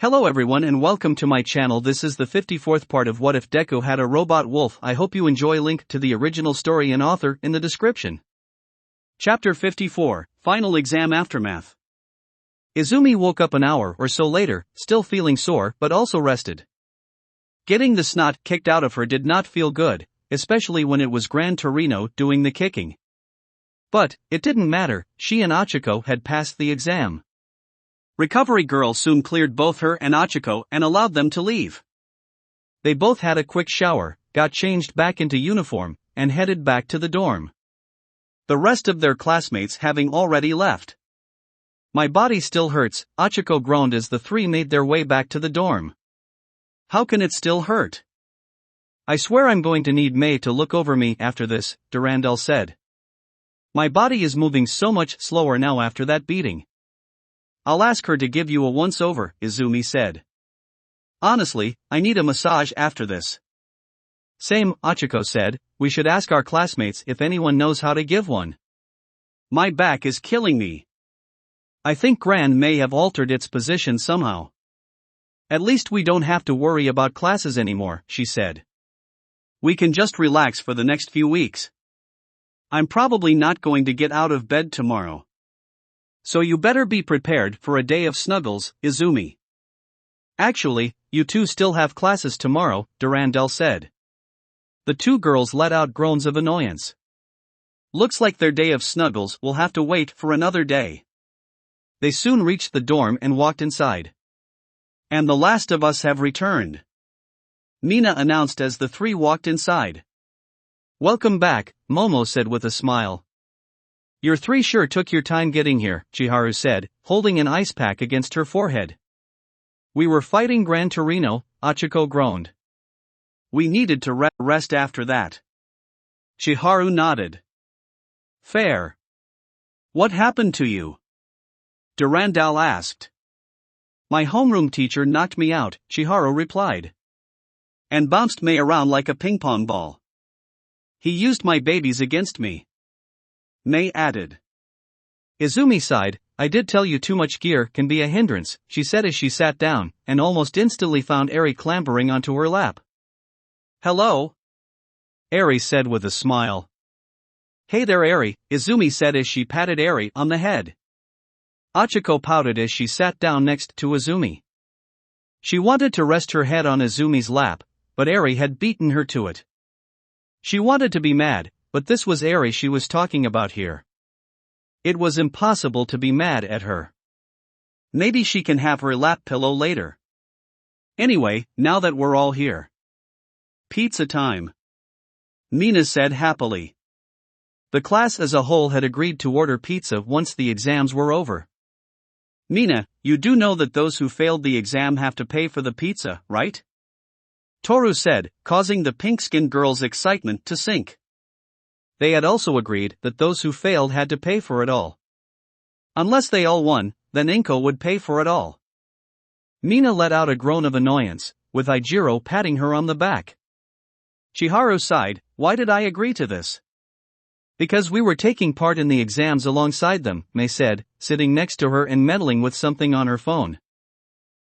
Hello everyone and welcome to my channel. This is the 54th part of What If Deku Had a Robot Wolf. I hope you enjoy. Link to the original story and author in the description. Chapter 54, Final Exam Aftermath. Izumi woke up an hour or so later, still feeling sore but also rested. Getting the snot kicked out of her did not feel good, especially when it was Gran Torino doing the kicking. But it didn't matter, she and Achiko had passed the exam. Recovery girl soon cleared both her and Achiko and allowed them to leave. They both had a quick shower, got changed back into uniform, and headed back to the dorm. The rest of their classmates having already left. My body still hurts, Achiko groaned as the three made their way back to the dorm. How can it still hurt? I swear I'm going to need May to look over me after this, Durandal said. My body is moving so much slower now after that beating. I'll ask her to give you a once-over, Izumi said. Honestly, I need a massage after this. Same, Achiko said, we should ask our classmates if anyone knows how to give one. My back is killing me. I think Gran may have altered its position somehow. At least we don't have to worry about classes anymore, she said. We can just relax for the next few weeks. I'm probably not going to get out of bed tomorrow. So you better be prepared for a day of snuggles, Izumi. Actually, you two still have classes tomorrow, Durandal said. The two girls let out groans of annoyance. Looks like their day of snuggles will have to wait for another day. They soon reached the dorm and walked inside. And the last of us have returned. Mina announced as the three walked inside. Welcome back, Momo said with a smile. Your three sure took your time getting here, Chiharu said, holding an ice pack against her forehead. We were fighting Gran Torino, Achiko groaned. We needed to rest after that. Chiharu nodded. Fair. What happened to you? Durandal asked. My homeroom teacher knocked me out, Chiharu replied. And bounced me around like a ping-pong ball. He used my babies against me. May added. Izumi sighed, I did tell you too much gear can be a hindrance, she said as she sat down, and almost instantly found Eri clambering onto her lap. Hello? Eri said with a smile. Hey there Eri, Izumi said as she patted Eri on the head. Achiko pouted as she sat down next to Izumi. She wanted to rest her head on Izumi's lap, but Eri had beaten her to it. She wanted to be mad, but this was Eri she was talking about here. It was impossible to be mad at her. Maybe she can have her lap pillow later. Anyway, now that we're all here. Pizza time. Mina said happily. The class as a whole had agreed to order pizza once the exams were over. Mina, you do know that those who failed the exam have to pay for the pizza, right? Toru said, causing the pink-skinned girl's excitement to sink. They had also agreed that those who failed had to pay for it all. Unless they all won, then Inko would pay for it all. Mina let out a groan of annoyance, with Ijiro patting her on the back. Chiharu sighed, why did I agree to this? Because we were taking part in the exams alongside them, May said, sitting next to her and meddling with something on her phone.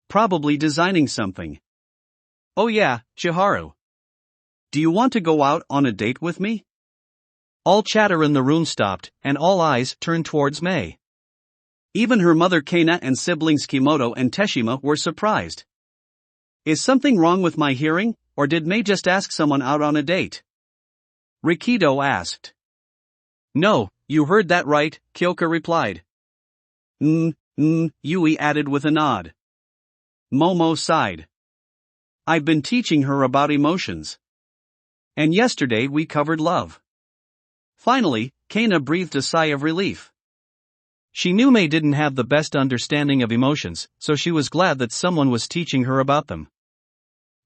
Probably designing something. Oh yeah, Chiharu. Do you want to go out on a date with me? All chatter in the room stopped, and all eyes turned towards May. Even her mother Kana and siblings Kimoto and Teshima were surprised. Is something wrong with my hearing, or did May just ask someone out on a date? Rikido asked. No, you heard that right, Kyoka replied. Yui added with a nod. Momo sighed. I've been teaching her about emotions. And yesterday we covered love. Finally, Kana breathed a sigh of relief. She knew May didn't have the best understanding of emotions, so she was glad that someone was teaching her about them.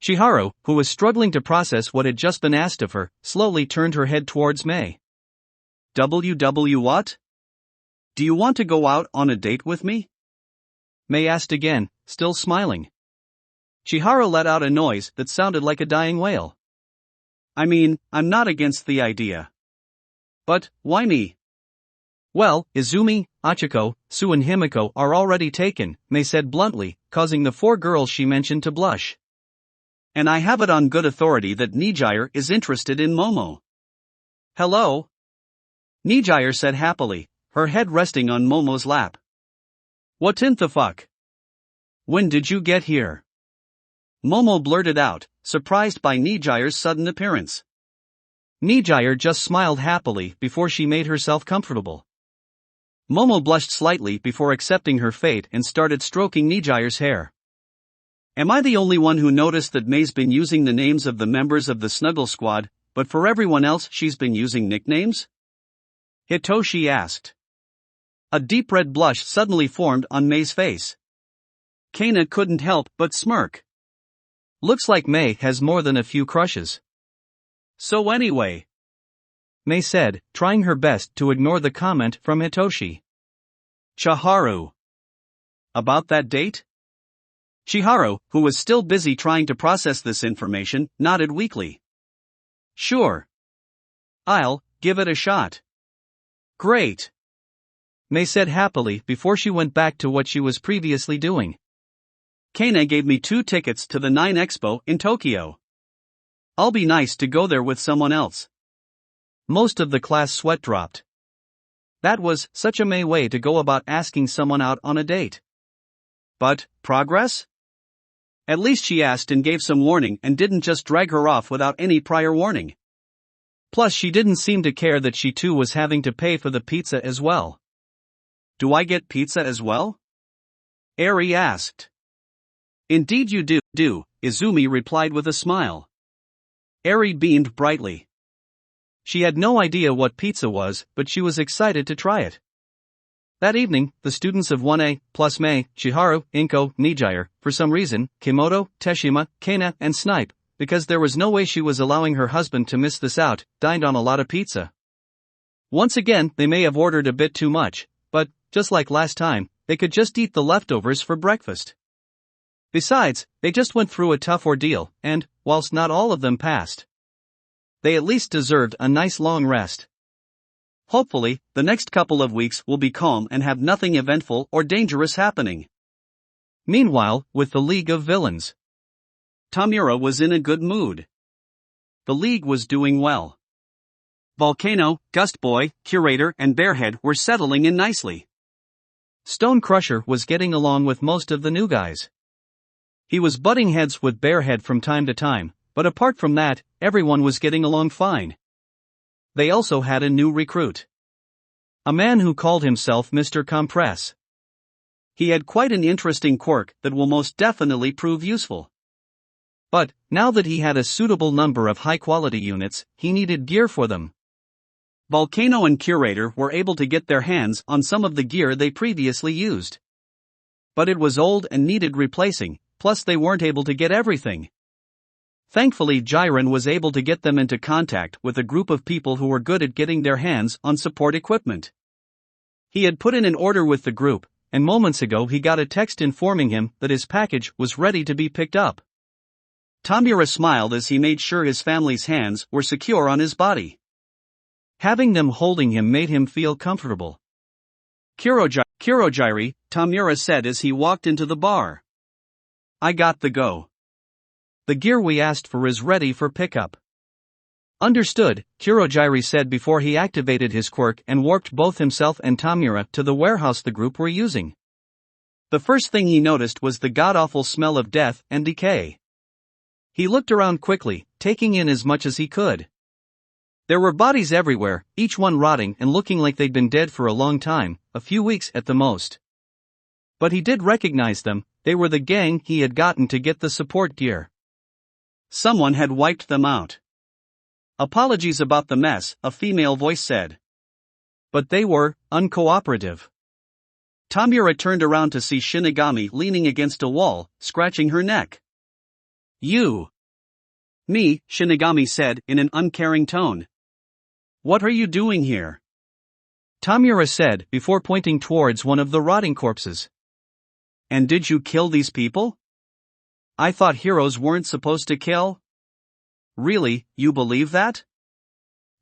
Chiharu, who was struggling to process what had just been asked of her, slowly turned her head towards May. What? Do you want to go out on a date with me? May asked again, still smiling. Chiharu let out a noise that sounded like a dying whale. I mean, I'm not against the idea. But, why me? Well, Izumi, Achiko, Su and Himiko are already taken, Mei said bluntly, causing the 4 girls she mentioned to blush. And I have it on good authority that Nijire is interested in Momo. Hello? Nijire said happily, her head resting on Momo's lap. What in the fuck? When did you get here? Momo blurted out, surprised by Nijire's sudden appearance. Nijire just smiled happily before she made herself comfortable. Momo blushed slightly before accepting her fate and started stroking Nijire's hair. Am I the only one who noticed that Mei's been using the names of the members of the Snuggle Squad, but for everyone else she's been using nicknames? Hitoshi asked. A deep red blush suddenly formed on Mei's face. Kana couldn't help but smirk. Looks like Mei has more than a few crushes. So anyway, Mei said, trying her best to ignore the comment from Hitoshi. Chiharu. About that date? Chiharu, who was still busy trying to process this information, nodded weakly. Sure. I'll give it a shot. Great. Mei said happily before she went back to what she was previously doing. Kana gave me 2 tickets to the 9 Expo in Tokyo. I'll be nice to go there with someone else. Most of the class sweat dropped. That was such a Mei way to go about asking someone out on a date. But, progress? At least she asked and gave some warning and didn't just drag her off without any prior warning. Plus she didn't seem to care that she too was having to pay for the pizza as well. Do I get pizza as well? Eri asked. Indeed you do, Izumi replied with a smile. Eri beamed brightly. She had no idea what pizza was, but she was excited to try it. That evening, the students of 1A, plus Mei, Chiharu, Inko, Nijire, for some reason, Kimoto, Teshima, Kana, and Snipe, because there was no way she was allowing her husband to miss this out, dined on a lot of pizza. Once again, they may have ordered a bit too much, but, just like last time, they could just eat the leftovers for breakfast. Besides, they just went through a tough ordeal, and, whilst not all of them passed, they at least deserved a nice long rest. Hopefully, the next couple of weeks will be calm and have nothing eventful or dangerous happening. Meanwhile, with the League of Villains, Tamura was in a good mood. The League was doing well. Volcano, Gust Boy, Curator, and Bearhead were settling in nicely. Stone Crusher was getting along with most of the new guys. He was butting heads with Bearhead from time to time, but apart from that, everyone was getting along fine. They also had a new recruit. A man who called himself Mr. Compress. He had quite an interesting quirk that will most definitely prove useful. But, now that he had a suitable number of high-quality units, he needed gear for them. Volcano and Curator were able to get their hands on some of the gear they previously used. But it was old and needed replacing, plus they weren't able to get everything. Thankfully Jiren was able to get them into contact with a group of people who were good at getting their hands on support equipment. He had put in an order with the group, and moments ago he got a text informing him that his package was ready to be picked up. Tamura smiled as he made sure his family's hands were secure on his body. Having them holding him made him feel comfortable. Kurojiri, Tamura said as he walked into the bar. I got the go. The gear we asked for is ready for pickup. Understood, Kurojiri said before he activated his quirk and warped both himself and Tamura to the warehouse the group were using. The first thing he noticed was the god-awful smell of death and decay. He looked around quickly, taking in as much as he could. There were bodies everywhere, each one rotting and looking like they'd been dead for a long time, a few weeks at the most. But he did recognize them, they were the gang he had gotten to get the support gear. Someone had wiped them out. Apologies about the mess, a female voice said. But they were uncooperative. Tamura turned around to see Shinigami leaning against a wall, scratching her neck. You. Me, Shinigami said in an uncaring tone. What are you doing here? Tamura said before pointing towards one of the rotting corpses. And did you kill these people? I thought heroes weren't supposed to kill? Really, you believe that?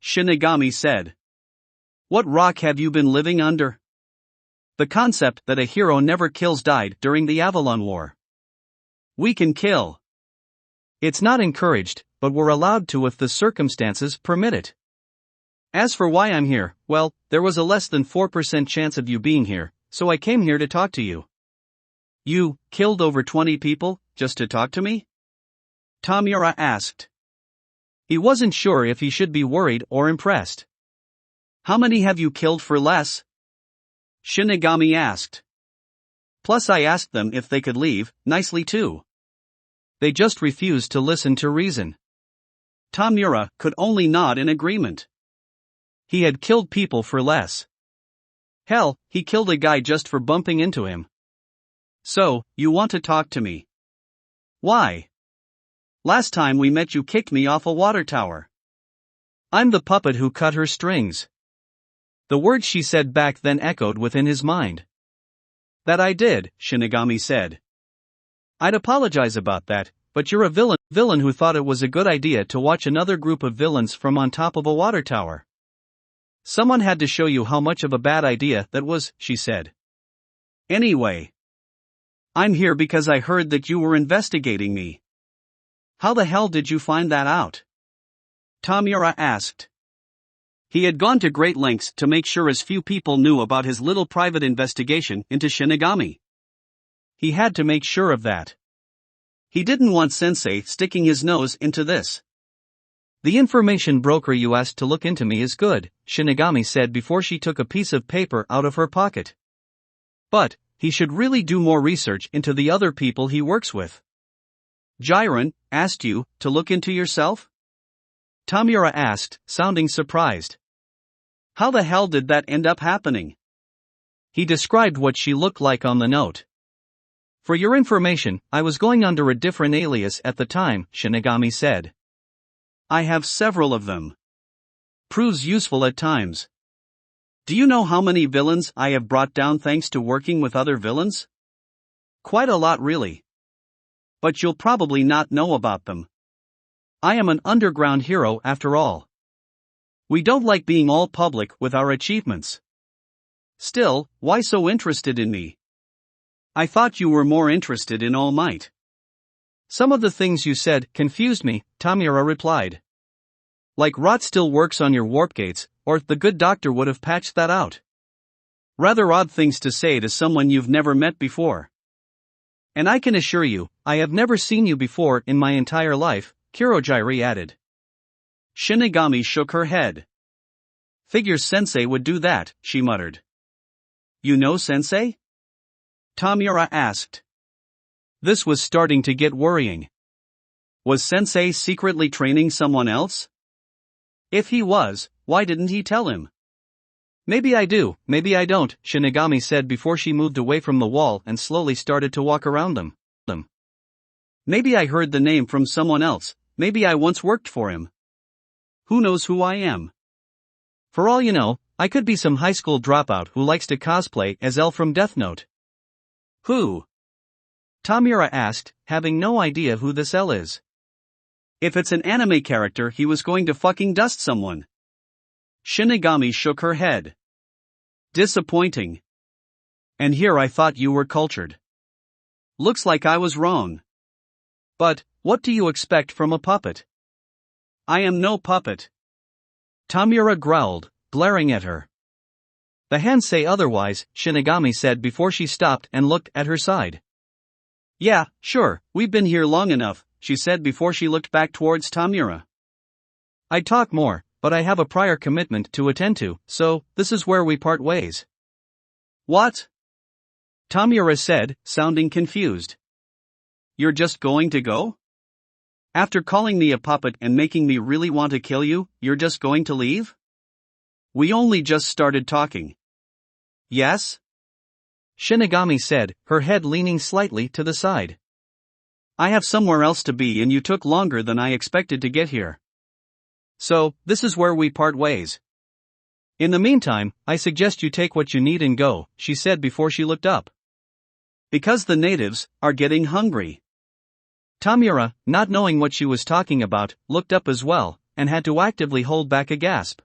Shinigami said. What rock have you been living under? The concept that a hero never kills died during the Avalon War. We can kill. It's not encouraged, but we're allowed to if the circumstances permit it. As for why I'm here, well, there was a less than 4% chance of you being here, so I came here to talk to you. You killed over 20 people, just to talk to me? Tamura asked. He wasn't sure if he should be worried or impressed. How many have you killed for less? Shinigami asked. Plus I asked them if they could leave, nicely too. They just refused to listen to reason. Tamura could only nod in agreement. He had killed people for less. Hell, he killed a guy just for bumping into him. So, you want to talk to me? Why? Last time we met you kicked me off a water tower. I'm the puppet who cut her strings. The words she said back then echoed within his mind. That I did, Shinigami said. I'd apologize about that, but you're a villain who thought it was a good idea to watch another group of villains from on top of a water tower. Someone had to show you how much of a bad idea that was, she said. Anyway, I'm here because I heard that you were investigating me. How the hell did you find that out? Tamura asked. He had gone to great lengths to make sure as few people knew about his little private investigation into Shinigami. He had to make sure of that. He didn't want Sensei sticking his nose into this. The information broker you asked to look into me is good, Shinigami said before she took a piece of paper out of her pocket. But, he should really do more research into the other people he works with. Jiren asked you to look into yourself? Tamura asked, sounding surprised. How the hell did that end up happening? He described what she looked like on the note. For your information, I was going under a different alias at the time, Shinigami said. I have several of them. Proves useful at times. Do you know how many villains I have brought down thanks to working with other villains? Quite a lot really. But you'll probably not know about them. I am an underground hero after all. We don't like being all public with our achievements. Still, why so interested in me? I thought you were more interested in All Might. Some of the things you said confused me, Tamura replied. Like Rot still works on your warp gates, or the good doctor would have patched that out. Rather odd things to say to someone you've never met before. And I can assure you, I have never seen you before in my entire life, Kurogiri added. Shinigami shook her head. Figures Sensei would do that, she muttered. You know Sensei? Tamura asked. This was starting to get worrying. Was Sensei secretly training someone else? If he was, why didn't he tell him? Maybe I do, maybe I don't, Shinigami said before she moved away from the wall and slowly started to walk around them. Maybe I heard the name from someone else, maybe I once worked for him. Who knows who I am? For all you know, I could be some high school dropout who likes to cosplay as L from Death Note. Who? Tamura asked, having no idea who this L is. If it's an anime character he was going to fucking dust someone. Shinigami shook her head. Disappointing. And here I thought you were cultured. Looks like I was wrong. But, what do you expect from a puppet? I am no puppet. Tamura growled, glaring at her. The hands say otherwise, Shinigami said before she stopped and looked at her side. Yeah, sure, we've been here long enough, she said before she looked back towards Tamura. I'd talk more, but I have a prior commitment to attend to, so, this is where we part ways. What? Tamura said, sounding confused. You're just going to go? After calling me a puppet and making me really want to kill you, you're just going to leave? We only just started talking. Yes? Shinigami said, her head leaning slightly to the side. I have somewhere else to be and you took longer than I expected to get here. So, this is where we part ways. In the meantime, I suggest you take what you need and go, she said before she looked up. Because the natives are getting hungry. Tamura, not knowing what she was talking about, looked up as well, and had to actively hold back a gasp.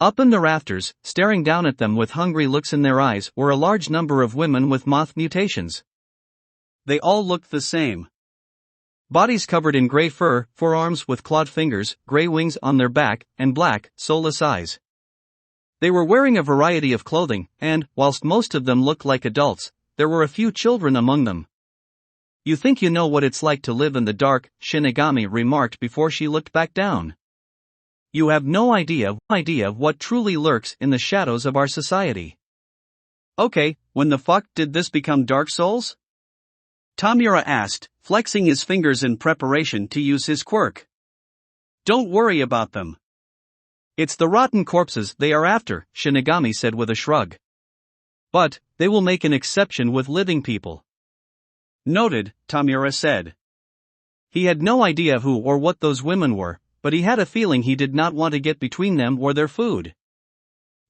Up in the rafters, staring down at them with hungry looks in their eyes, were a large number of women with moth mutations. They all looked the same. Bodies covered in gray fur, forearms with clawed fingers, gray wings on their back, and black, soulless eyes. They were wearing a variety of clothing, and, whilst most of them looked like adults, there were a few children among them. "You think you know what it's like to live in the dark," Shinigami remarked before she looked back down. "You have no idea what truly lurks in the shadows of our society." "Okay, when the fuck did this become Dark Souls?" Tamura asked, flexing his fingers in preparation to use his quirk. "Don't worry about them. It's the rotten corpses they are after," Shinigami said with a shrug. "But they will make an exception with living people." "Noted," Tamura said. He had no idea who or what those women were, but he had a feeling he did not want to get between them or their food.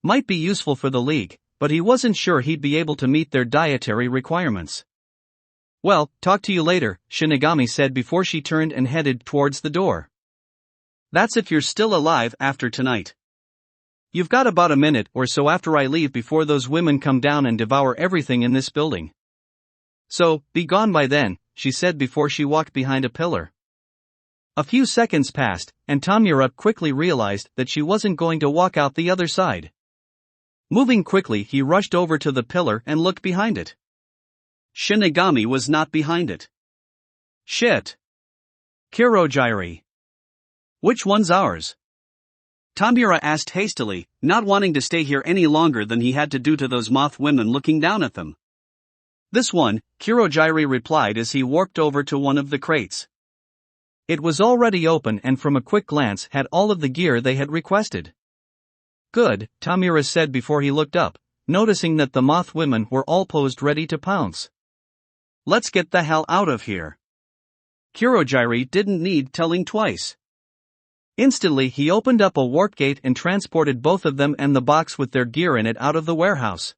Might be useful for the League, but he wasn't sure he'd be able to meet their dietary requirements. "Well, talk to you later," Shinigami said before she turned and headed towards the door. "That's if you're still alive after tonight. You've got about a minute or so after I leave before those women come down and devour everything in this building. So, be gone by then," she said before she walked behind a pillar. A few seconds passed, and Tamura quickly realized that she wasn't going to walk out the other side. Moving quickly, he rushed over to the pillar and looked behind it. Shinigami was not behind it. "Shit. Kirogiri. Which one's ours?" Tamura asked hastily, not wanting to stay here any longer than he had to due to those moth women looking down at them. "This one," Kirogiri replied as he warped over to one of the crates. It was already open and from a quick glance had all of the gear they had requested. "Good," Tamura said before he looked up, noticing that the moth women were all posed ready to pounce. "Let's get the hell out of here." Kirogiri didn't need telling twice. Instantly he opened up a warp gate and transported both of them and the box with their gear in it out of the warehouse.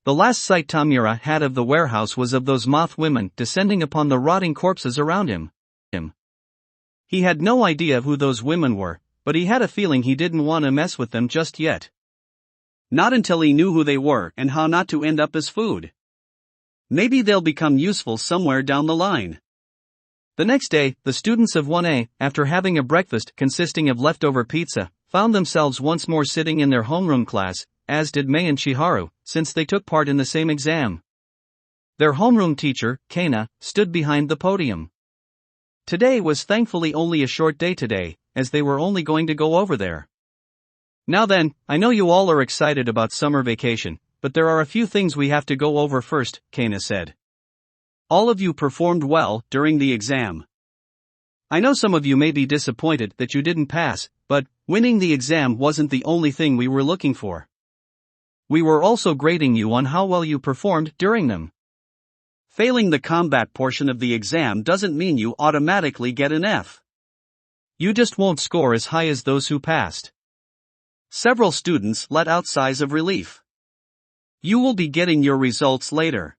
The last sight Tamura had of the warehouse was of those moth women descending upon the rotting corpses around him. He had no idea who those women were, but he had a feeling he didn't want to mess with them just yet. Not until he knew who they were and how not to end up as food. Maybe they'll become useful somewhere down the line. The next day, the students of 1A, after having a breakfast consisting of leftover pizza, found themselves once more sitting in their homeroom class, as did Mei and Chiharu, since they took part in the same exam. Their homeroom teacher, Kana, stood behind the podium. Today was thankfully only a short day today, as they were only going to go over there. "Now then, I know you all are excited about summer vacation, but there are a few things we have to go over first," Kana said. "All of you performed well during the exam. I know some of you may be disappointed that you didn't pass, but winning the exam wasn't the only thing we were looking for. We were also grading you on how well you performed during them. Failing the combat portion of the exam doesn't mean you automatically get an F. You just won't score as high as those who passed." Several students let out sighs of relief. "You will be getting your results later.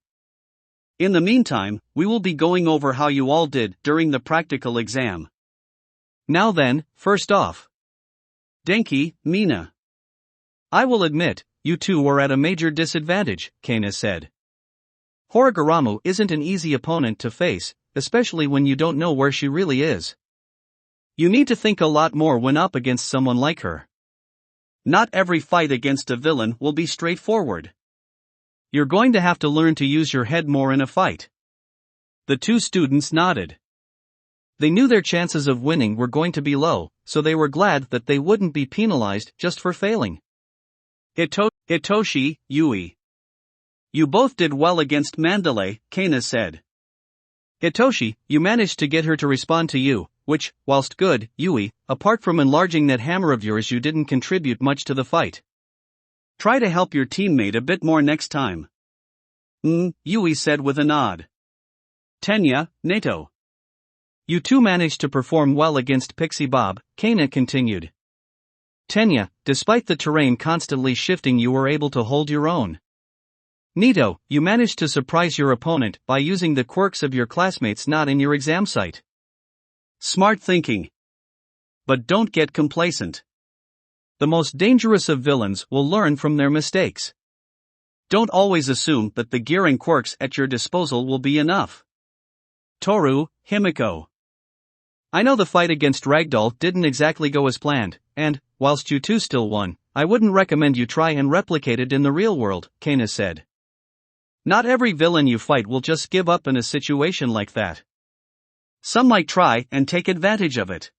In the meantime, we will be going over how you all did during the practical exam. Now then, first off. Denki, Mina. I will admit, you two were at a major disadvantage," Kana said. "Horigaramu isn't an easy opponent to face, especially when you don't know where she really is. You need to think a lot more when up against someone like her. Not every fight against a villain will be straightforward. You're going to have to learn to use your head more in a fight." The two students nodded. They knew their chances of winning were going to be low, so they were glad that they wouldn't be penalized just for failing. Hitoshi, Yui. You both did well against Mandalay, Kana said. Hitoshi, you managed to get her to respond to you, which, whilst good, Yui, apart from enlarging that hammer of yours, you didn't contribute much to the fight. Try to help your teammate a bit more next time. Yui said with a nod. Tenya, Nato. You two managed to perform well against Pixie Bob, Kana continued. Tenya, despite the terrain constantly shifting, you were able to hold your own. Nito, you managed to surprise your opponent by using the quirks of your classmates not in your exam site. Smart thinking. But don't get complacent. The most dangerous of villains will learn from their mistakes. Don't always assume that the gear and quirks at your disposal will be enough. Toru, Himiko. I know the fight against Ragdoll didn't exactly go as planned, and, whilst you two still won, I wouldn't recommend you try and replicate it in the real world, Kana said. Not every villain you fight will just give up in a situation like that. Some might try and take advantage of it.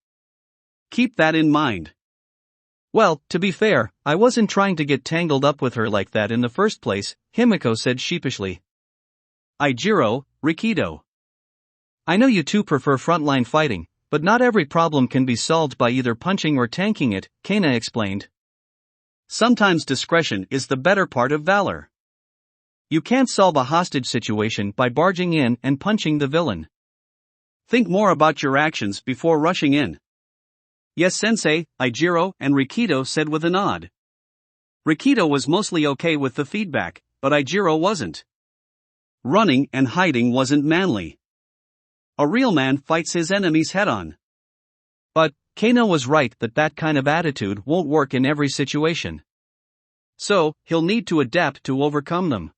Keep that in mind. Well, to be fair, I wasn't trying to get tangled up with her like that in the first place, Himiko said sheepishly. Ijiro, Rikido. I know you two prefer frontline fighting, but not every problem can be solved by either punching or tanking it, Kana explained. Sometimes discretion is the better part of valor. You can't solve a hostage situation by barging in and punching the villain. Think more about your actions before rushing in. Yes, sensei, Ijiro and Rikido said with a nod. Rikido was mostly okay with the feedback, but Ijiro wasn't. Running and hiding wasn't manly. A real man fights his enemies head-on. But, Kana was right that kind of attitude won't work in every situation. So, he'll need to adapt to overcome them.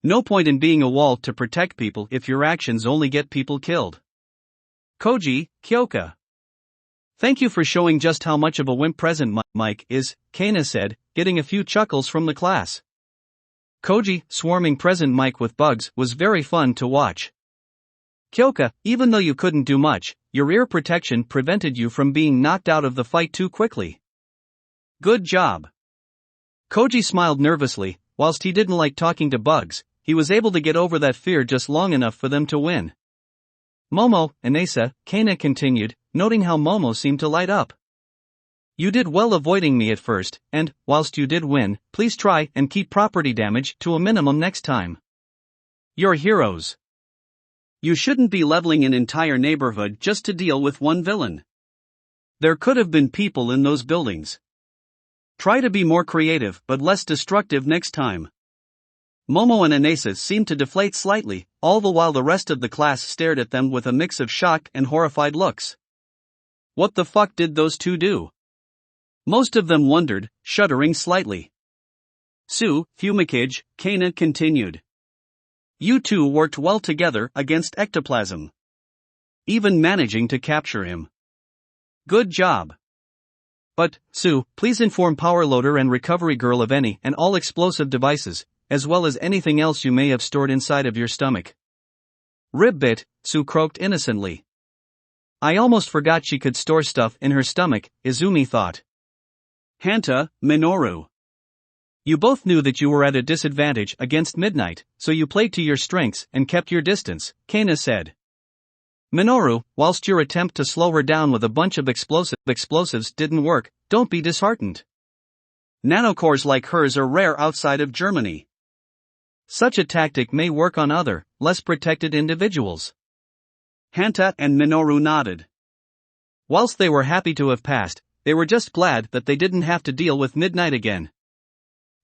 No point in being a wall to protect people if your actions only get people killed. Koji, Kyoka. Thank you for showing just how much of a wimp President Mike is, Kana said, getting a few chuckles from the class. Koji, swarming President Mike with bugs, was very fun to watch. Kyoka, even though you couldn't do much, your ear protection prevented you from being knocked out of the fight too quickly. Good job. Koji smiled nervously. Whilst he didn't like talking to bugs, he was able to get over that fear just long enough for them to win. Momo, Inesa, Kana continued, noting how Momo seemed to light up. You did well avoiding me at first, and, whilst you did win, please try and keep property damage to a minimum next time. You're heroes. You shouldn't be leveling an entire neighborhood just to deal with one villain. There could have been people in those buildings. Try to be more creative but less destructive next time. Momo and Inesa seemed to deflate slightly, all the while the rest of the class stared at them with a mix of shocked and horrified looks. What the fuck did those two do? Most of them wondered, shuddering slightly. Su, Fumikage, Kana continued. You two worked well together against ectoplasm. Even managing to capture him. Good job. But, Su, please inform Powerloader and Recovery Girl of any and all explosive devices, as well as anything else you may have stored inside of your stomach. Ribbit, Su croaked innocently. I almost forgot she could store stuff in her stomach, Izumi thought. Hanta, Minoru. You both knew that you were at a disadvantage against Midnight, so you played to your strengths and kept your distance, Kana said. Minoru, whilst your attempt to slow her down with a bunch of explosives didn't work, don't be disheartened. Nanocores like hers are rare outside of Germany. Such a tactic may work on other, less protected individuals. Hanta and Minoru nodded. Whilst they were happy to have passed, they were just glad that they didn't have to deal with Midnight again.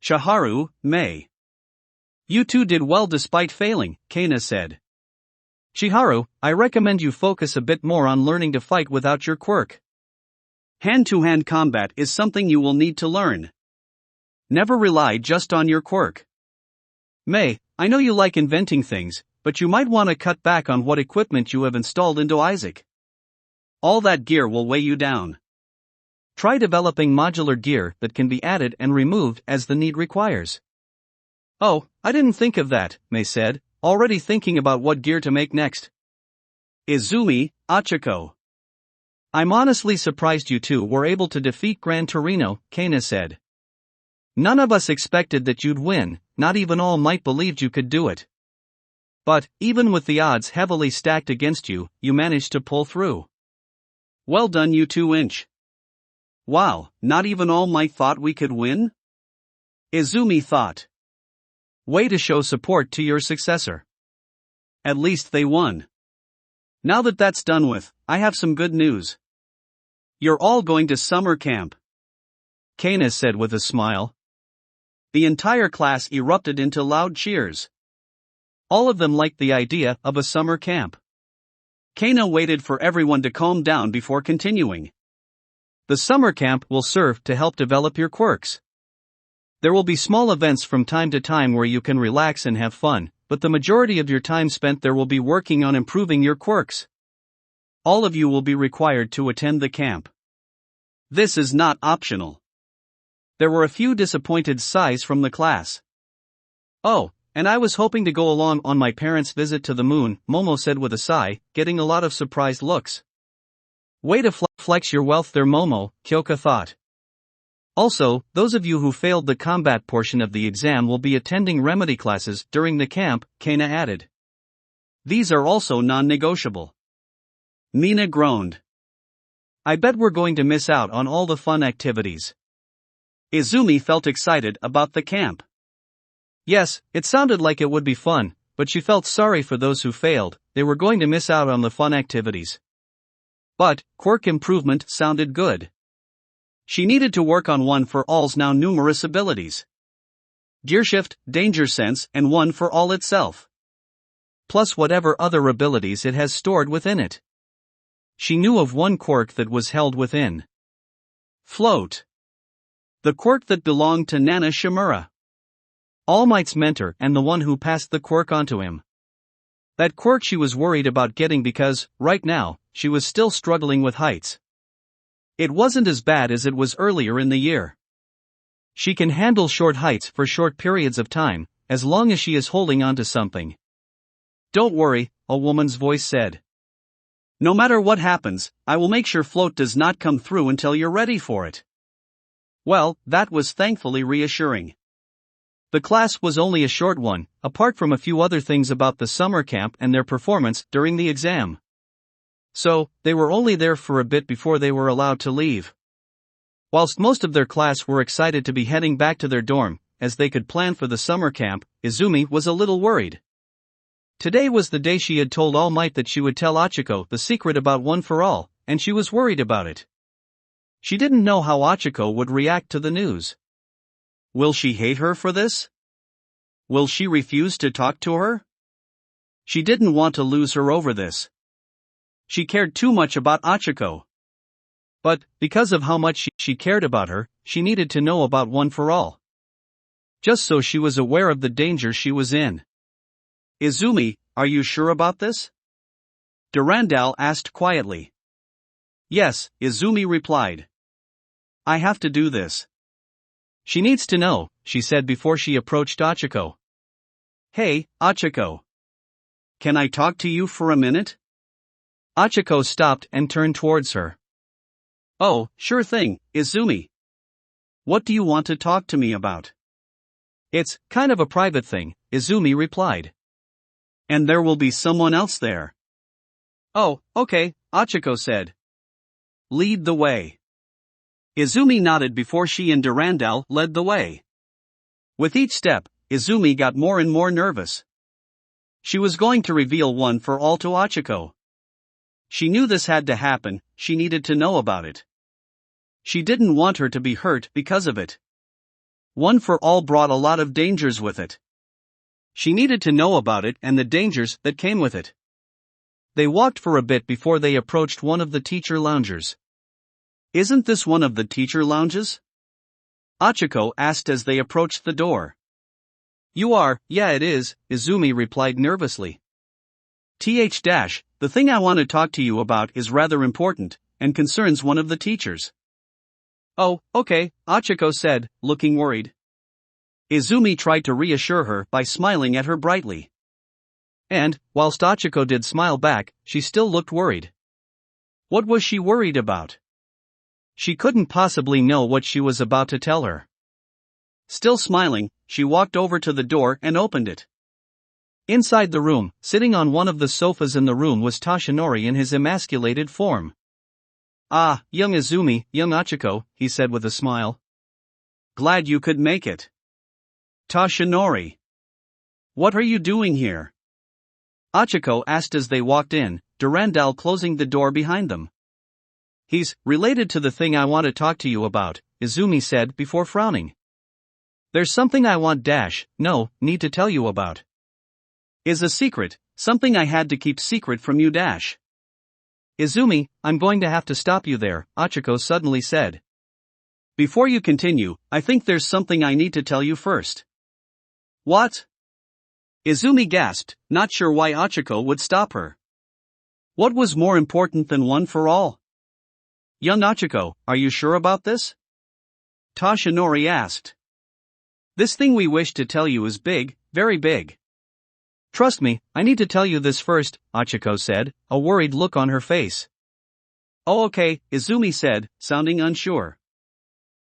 Chiharu, Mei. You two did well despite failing, Kana said. Chiharu, I recommend you focus a bit more on learning to fight without your quirk. Hand-to-hand combat is something you will need to learn. Never rely just on your quirk. Mei, I know you like inventing things, but you might want to cut back on what equipment you have installed into Isaac. All that gear will weigh you down. Try developing modular gear that can be added and removed as the need requires. Oh, I didn't think of that, Mei said, already thinking about what gear to make next. Izumi, Achiko. I'm honestly surprised you two were able to defeat Gran Torino, Kana said. None of us expected that you'd win, not even All Might believed you could do it. But, even with the odds heavily stacked against you, you managed to pull through. Well done you 2-inch. Wow, not even All Might thought we could win? Izumi thought. Way to show support to your successor. At least they won. Now that that's done with, I have some good news. You're all going to summer camp. Kana said with a smile. The entire class erupted into loud cheers. All of them liked the idea of a summer camp. Kana waited for everyone to calm down before continuing. The summer camp will serve to help develop your quirks. There will be small events from time to time where you can relax and have fun, but the majority of your time spent there will be working on improving your quirks. All of you will be required to attend the camp. This is not optional. There were a few disappointed sighs from the class. Oh, and I was hoping to go along on my parents' visit to the moon, Momo said with a sigh, getting a lot of surprised looks. Way to flex your wealth there, Momo, Kyoka thought. Also, those of you who failed the combat portion of the exam will be attending remedy classes during the camp, Kana added. These are also non-negotiable. Mina groaned. I bet we're going to miss out on all the fun activities. Izumi felt excited about the camp. Yes, it sounded like it would be fun, but she felt sorry for those who failed. They were going to miss out on the fun activities. But, quirk improvement sounded good. She needed to work on one for all's now numerous abilities. Gearshift, Danger Sense, and one for all itself. Plus whatever other abilities it has stored within it. She knew of one quirk that was held within. Float. The quirk that belonged to Nana Shimura. All Might's mentor and the one who passed the quirk onto him. That quirk she was worried about getting because, right now, she was still struggling with heights. It wasn't as bad as it was earlier in the year. She can handle short heights for short periods of time, as long as she is holding onto something. Don't worry, a woman's voice said. No matter what happens, I will make sure float does not come through until you're ready for it. Well, that was thankfully reassuring. The class was only a short one, apart from a few other things about the summer camp and their performance during the exam. So, they were only there for a bit before they were allowed to leave. Whilst most of their class were excited to be heading back to their dorm, as they could plan for the summer camp, Izumi was a little worried. Today was the day she had told All Might that she would tell Achiko the secret about One for All, and she was worried about it. She didn't know how Achiko would react to the news. Will she hate her for this? Will she refuse to talk to her? She didn't want to lose her over this. She cared too much about Achiko. But, because of how much she cared about her, she needed to know about One for All. Just so she was aware of the danger she was in. Izumi, are you sure about this? Durandal asked quietly. Yes, Izumi replied. I have to do this. She needs to know, she said before she approached Achiko. Hey, Achiko. Can I talk to you for a minute? Achiko stopped and turned towards her. Oh, sure thing, Izumi. What do you want to talk to me about? It's kind of a private thing, Izumi replied. And there will be someone else there. Oh, okay, Achiko said. Lead the way. Izumi nodded before she and Durandal led the way. With each step, Izumi got more and more nervous. She was going to reveal One for All to Achiko. She knew this had to happen, she needed to know about it. She didn't want her to be hurt because of it. One for All brought a lot of dangers with it. She needed to know about it and the dangers that came with it. They walked for a bit before they approached one of the teacher loungers. Isn't this one of the teacher lounges? Achiko asked as they approached the door. You are, yeah it is, Izumi replied nervously. The thing I want to talk to you about is rather important, and concerns one of the teachers. Oh, okay, Achiko said, looking worried. Izumi tried to reassure her by smiling at her brightly. And, whilst Achiko did smile back, she still looked worried. What was she worried about? She couldn't possibly know what she was about to tell her. Still smiling, she walked over to the door and opened it. Inside the room, sitting on one of the sofas in the room was Toshinori in his emasculated form. Ah, young Izumi, young Achiko, he said with a smile. Glad you could make it. Toshinori. What are you doing here? Achiko asked as they walked in, Durandal closing the door behind them. He's related to the thing I want to talk to you about, Izumi said before frowning. There's something I need to tell you about. Is a secret, something I had to keep secret from you. Izumi, I'm going to have to stop you there, Ochako suddenly said. Before you continue, I think there's something I need to tell you first. What? Izumi gasped, not sure why Ochako would stop her. What was more important than one for all? Young Ochako, are you sure about this? Toshinori asked. This thing we wish to tell you is big, very big. Trust me, I need to tell you this first, Ochako said, a worried look on her face. Oh okay, Izumi said, sounding unsure.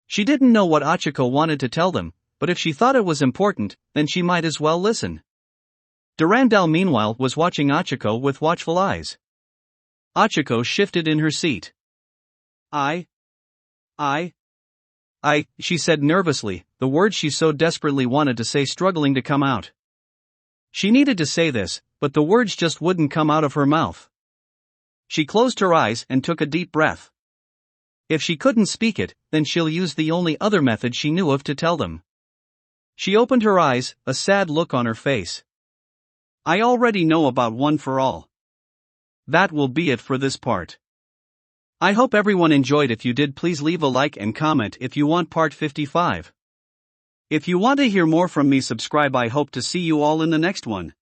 She didn't know what Ochako wanted to tell them, but if she thought it was important, then she might as well listen. Durandal meanwhile was watching Ochako with watchful eyes. Ochako shifted in her seat. She said nervously, the words she so desperately wanted to say struggling to come out. She needed to say this, but the words just wouldn't come out of her mouth. She closed her eyes and took a deep breath. If she couldn't speak it, then she'll use the only other method she knew of to tell them. She opened her eyes, a sad look on her face. I already know about One for All. That will be it for this part. I hope everyone enjoyed. If you did, please leave a like and comment if you want part 55. If you want to hear more from me, subscribe. I hope to see you all in the next one.